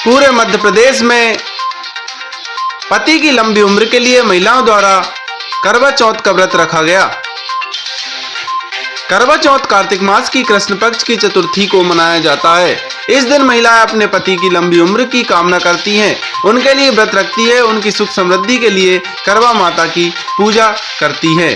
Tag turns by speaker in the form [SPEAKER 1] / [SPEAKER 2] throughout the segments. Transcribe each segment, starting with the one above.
[SPEAKER 1] पूरे मध्य प्रदेश में पति की लंबी उम्र के लिए महिलाओं द्वारा करवा चौथ का व्रत रखा गया। करवा चौथ कार्तिक मास की कृष्ण पक्ष की चतुर्थी को मनाया जाता है। इस दिन महिलाएं अपने पति की लंबी उम्र की कामना करती हैं, उनके लिए व्रत रखती है, उनकी सुख समृद्धि के लिए करवा माता की पूजा करती है।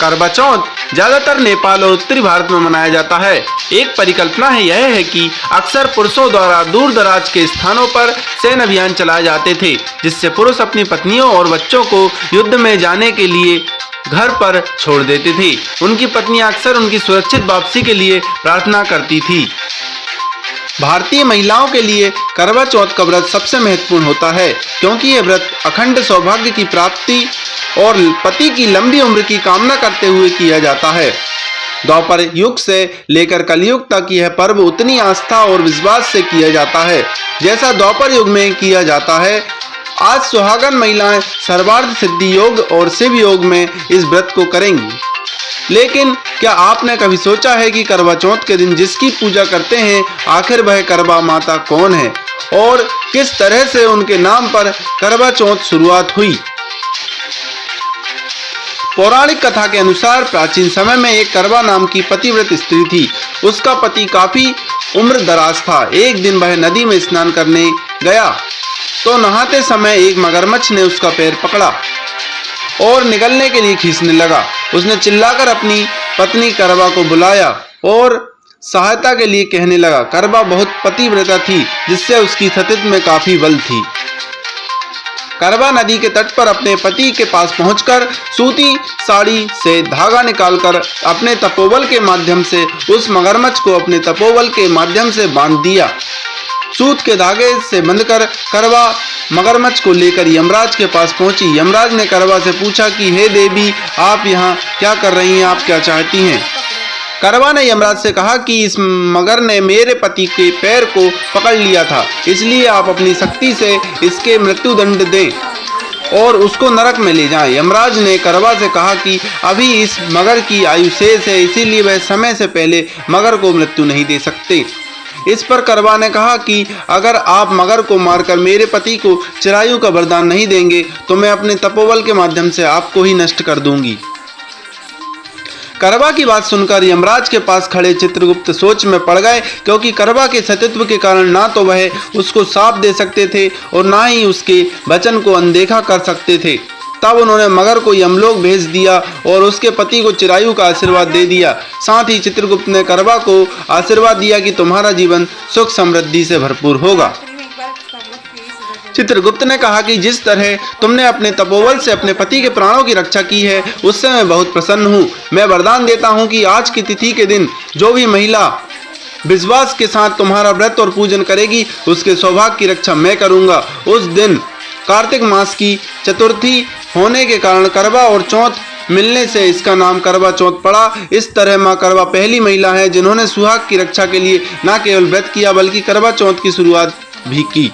[SPEAKER 1] करवा चौथ ज्यादातर नेपाल और उत्तरी भारत में मनाया जाता है। एक परिकल्पना यह है कि अक्सर पुरुषों द्वारा दूर दराज के स्थानों पर सैन्य अभियान चलाए जाते थे, जिससे पुरुष अपनी पत्नियों और बच्चों को युद्ध में जाने के लिए घर पर छोड़ देते थे। उनकी पत्नियां अक्सर उनकी सुरक्षित वापसी के लिए प्रार्थना करती थी। भारतीय महिलाओं के लिए करवा चौथ का व्रत सबसे महत्वपूर्ण होता है, क्योंकि यह व्रत अखंड सौभाग्य की प्राप्ति और पति की लंबी उम्र की कामना करते हुए किया जाता है। द्वापर युग से लेकर कलयुग तक यह पर्व उतनी आस्था और विश्वास से किया जाता है जैसा द्वापर युग में किया जाता है। आज सुहागन महिलाएं सर्वार्थ सिद्धि योग और शिव योग में इस व्रत को करेंगी। लेकिन क्या आपने कभी सोचा है कि करवा चौथ के दिन जिसकी पूजा करते हैं, आखिर वह करवा माता कौन है और किस तरह से उनके नाम पर करवा चौथ शुरुआत हुई? पौराणिक कथा के अनुसार प्राचीन समय में एक करवा नाम की पतिव्रत स्त्री थी। उसका पति काफी उम्र दराज था। एक दिन वह नदी में स्नान करने गया तो नहाते समय एक मगरमच्छ ने उसका पैर पकड़ा और निगलने के लिए खींचने लगा। उसने चिल्लाकर अपनी पत्नी करवा को बुलाया और सहायता के लिए कहने लगा। करवा बहुत पतिव्रता थी, जिससे उसकी सतीत्व में काफी बल थी। करवा नदी के तट पर अपने पति के पास पहुंचकर सूती साड़ी से धागा निकालकर अपने तपोबल के माध्यम से उस मगरमच्छ को अपने तपोबल के माध्यम से बांध दिया। सूत के धागे से बंधकर करवा मगरमच्छ को लेकर यमराज के पास पहुंची। यमराज ने करवा से पूछा कि हे देवी, आप यहाँ क्या कर रही हैं, आप क्या चाहती हैं? करवा ने यमराज से कहा कि इस मगर ने मेरे पति के पैर को पकड़ लिया था, इसलिए आप अपनी शक्ति से इसके मृत्यु दंड दें और उसको नरक में ले जाएं। यमराज ने करवा से कहा कि अभी इस मगर की आयु शेष है, इसीलिए वह समय से पहले मगर को मृत्यु नहीं दे सकते। इस पर करवा ने कहा कि अगर आप मगर को मारकर मेरे पति को चिरायु का वरदान नहीं देंगे तो मैं अपने तपोबल के माध्यम से आपको ही नष्ट कर दूंगी। करवा की बात सुनकर यमराज के पास खड़े चित्रगुप्त सोच में पड़ गए, क्योंकि करवा के सतीत्व के कारण ना तो वह उसको शाप दे सकते थे और ना ही उसके वचन को अनदेखा कर सकते थे। तब उन्होंने मगर को यमलोक भेज दिया और उसके पति को चिरायु का आशीर्वाद दे दिया। साथ ही चित्रगुप्त ने करवा को आशीर्वाद दिया कि तुम्हारा जीवन सुख समृद्धि से भरपूर होगा। चित्रगुप्त ने कहा कि जिस तरह तुमने अपने तपोबल से अपने पति के प्राणों की रक्षा की है, उससे मैं बहुत प्रसन्न हूँ। मैं वरदान देता हूँ कि आज की तिथि के दिन जो भी महिला विश्वास के साथ तुम्हारा व्रत और पूजन करेगी, उसके सौभाग्य की रक्षा मैं करूँगा। उस दिन कार्तिक मास की चतुर्थी होने के कारण करवा और चौथ मिलने से इसका नाम करवा चौथ पड़ा। इस तरह मां करवा पहली महिला है जिन्होंने सुहाग की रक्षा के लिए न केवल व्रत किया बल्कि करवा चौथ की शुरुआत भी की।